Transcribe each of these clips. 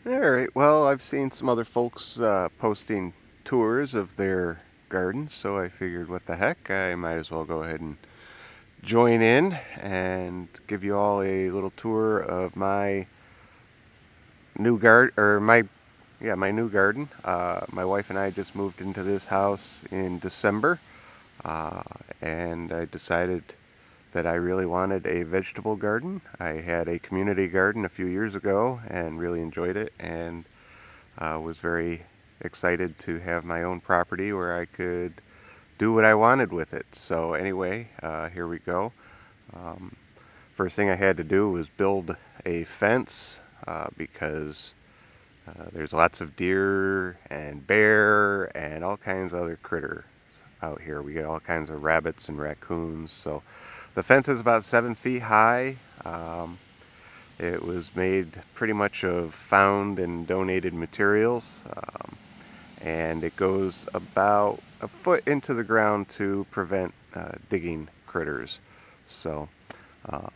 Alright, well, I've seen some other folks posting tours of their gardens, so I figured what the heck, I might as well go ahead and join in and give you all a little tour of my new garden, or my new garden. My wife and I just moved into this house in December, uh, and I decided that I really wanted a vegetable garden. I had a community garden a few years ago and really enjoyed it, and was very excited to have my own property where I could do what I wanted with it. So anyway, here we go. Um, First thing I had to do was build a fence because there's lots of deer and bear and all kinds of other critters out here. We get all kinds of rabbits and raccoons. So the fence is about 7 feet high. It was made pretty much of found and donated materials, and it goes about a foot into the ground to prevent digging critters. So, uh,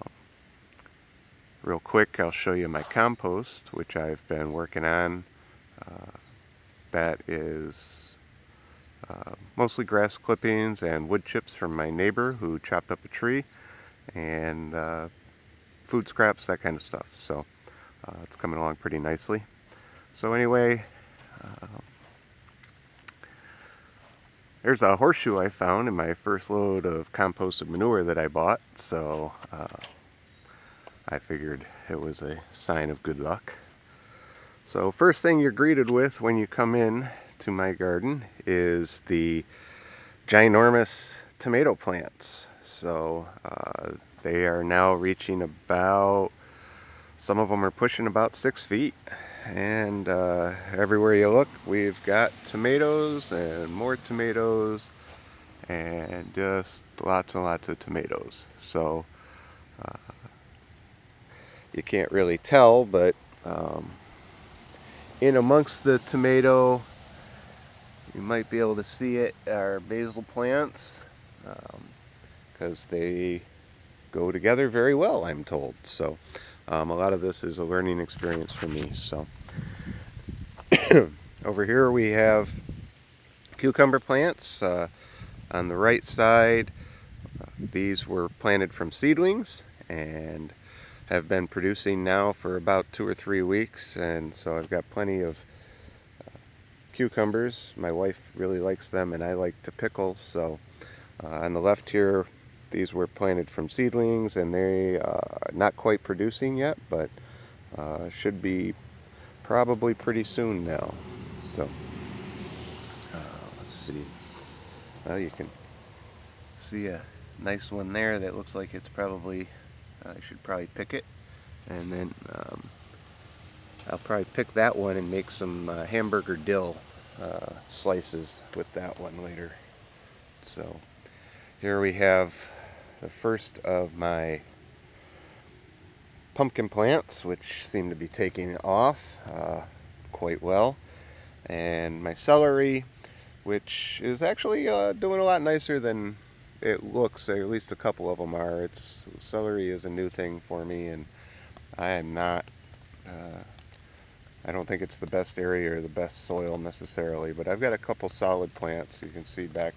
real quick, I'll show you my compost, which I've been working on. Uh, that is mostly grass clippings and wood chips from my neighbor who chopped up a tree, and food scraps, that kind of stuff. So it's coming along pretty nicely. So anyway, uh, there's a horseshoe I found in my first load of composted manure that I bought, so I figured it was a sign of good luck. So first thing you're greeted with when you come in to my garden is the ginormous tomato plants. So they are now reaching about, some of them are pushing about 6 feet, and everywhere you look we've got tomatoes and more tomatoes and just lots and lots of tomatoes. So uh, you can't really tell, but um, in amongst the tomato, you might be able to see it, are basil plants, because they go together very well, I'm told. So a lot of this is a learning experience for me. So over here we have cucumber plants. On the right side, these were planted from seedlings and have been producing now for about 2 or 3 weeks, and so I've got plenty of cucumbers. My wife really likes them, and I like to pickle. So on the left here, these were planted from seedlings, and they are not quite producing yet, but should be probably pretty soon now. So let's see. Well, you can see a nice one there that looks like it's probably, I should probably pick it, and then I'll probably pick that one and make some hamburger dill slices with that one later. So here we have the first of my pumpkin plants, which seem to be taking off quite well, and my celery, which is actually doing a lot nicer than it looks, or at least a couple of them are. Celery is a new thing for me, and I am not I don't think it's the best area or the best soil necessarily, but I've got a couple solid plants. You can see uh,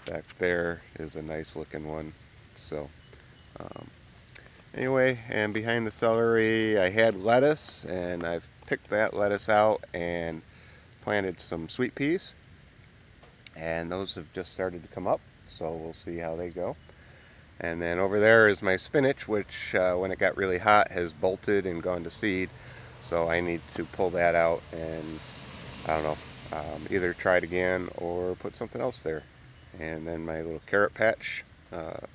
back there is a nice looking one. So um, anyway, and behind the celery I had lettuce, and I've picked that lettuce out and planted some sweet peas, and those have just started to come up, so we'll see how they go. And then over there is my spinach, which when it got really hot has bolted and gone to seed. So I need to pull that out and, I don't know, either try it again or put something else there. And then my little carrot patch,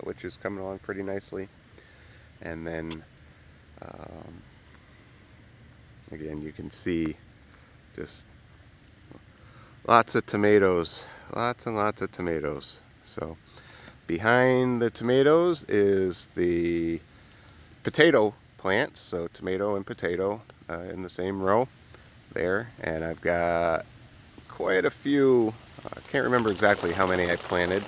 which is coming along pretty nicely. And then, um, again, you can see just lots of tomatoes, lots and lots of tomatoes. So behind the tomatoes is the potato plants, so tomato and potato in the same row there, and I've got quite a few. I can't remember exactly how many I planted,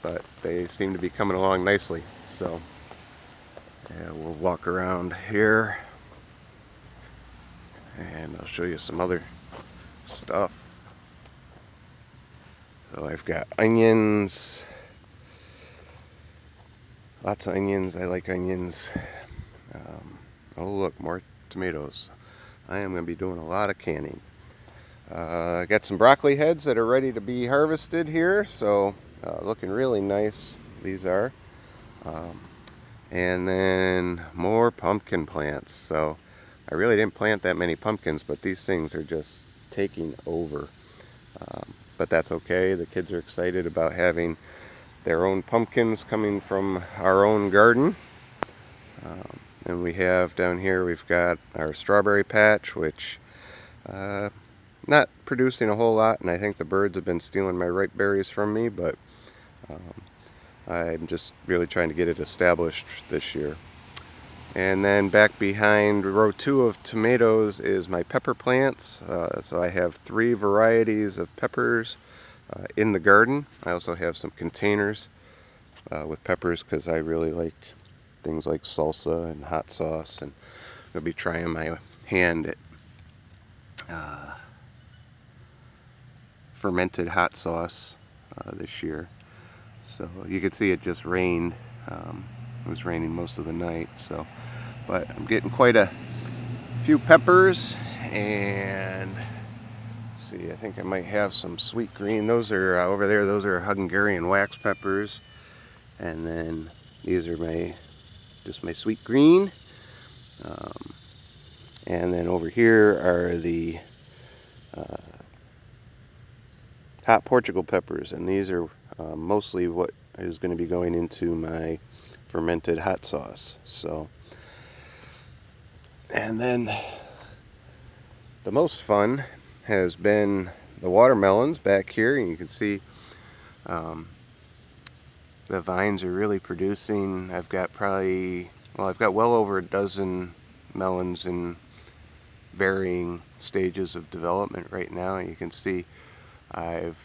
but they seem to be coming along nicely. So Yeah, we'll walk around here and I'll show you some other stuff. So I've got onions, lots of onions. I like onions. Oh look, more tomatoes. I am going to be doing a lot of canning. I got some broccoli heads that are ready to be harvested here, so looking really nice these are. Um, and then more pumpkin plants. So I really didn't plant that many pumpkins, but these things are just taking over. But that's okay. The kids are excited about having their own pumpkins coming from our own garden. And we have down here, we've got our strawberry patch, which not producing a whole lot, and I think the birds have been stealing my ripe berries from me, but I'm just really trying to get it established this year. And then back behind row 2 of tomatoes is my pepper plants. So I have 3 varieties of peppers in the garden. I also have some containers with peppers because I really like things like salsa and hot sauce, and I'll be trying my hand at fermented hot sauce this year. So you can see it just rained. It was raining most of the night, so but I'm getting quite a few peppers, and let's see, I think I might have some sweet green. Those are over there, those are Hungarian wax peppers, and then these are just my sweet green. And then over here are the hot Portugal peppers, and these are mostly what is going to be going into my fermented hot sauce. So, and then the most fun has been the watermelons back here, and you can see the vines are really producing. I've got well over a dozen melons in varying stages of development right now, and you can see I've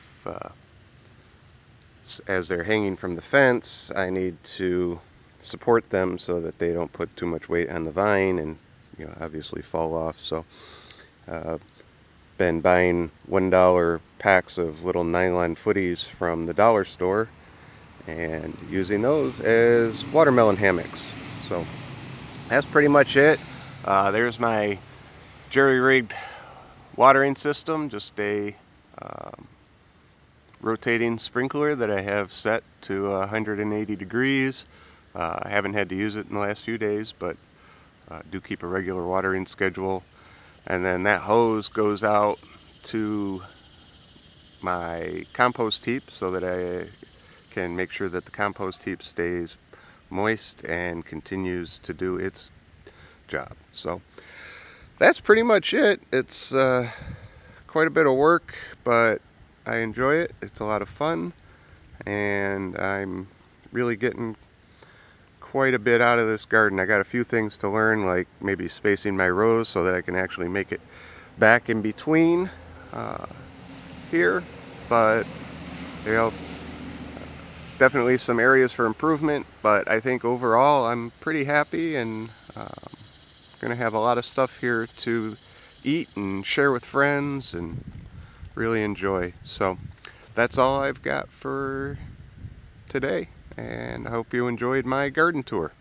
as they're hanging from the fence, I need to support them so that they don't put too much weight on the vine and obviously fall off. So been buying $1 packs of little nylon footies from the dollar store and using those as watermelon hammocks. So that's pretty much it. There's my jerry-rigged watering system, just a rotating sprinkler that I have set to 180 degrees. I haven't had to use it in the last few days, but do keep a regular watering schedule. And then that hose goes out to my compost heap so that I can make sure that the compost heap stays moist and continues to do its job. So that's pretty much it. It's quite a bit of work, but I enjoy it. It's a lot of fun, and I'm really getting quite a bit out of this garden. I got a few things to learn, like maybe spacing my rows so that I can actually make it back in between here, but definitely some areas for improvement, but I think overall I'm pretty happy, and gonna have a lot of stuff here to eat and share with friends and really enjoy. So that's all I've got for today, and I hope you enjoyed my garden tour.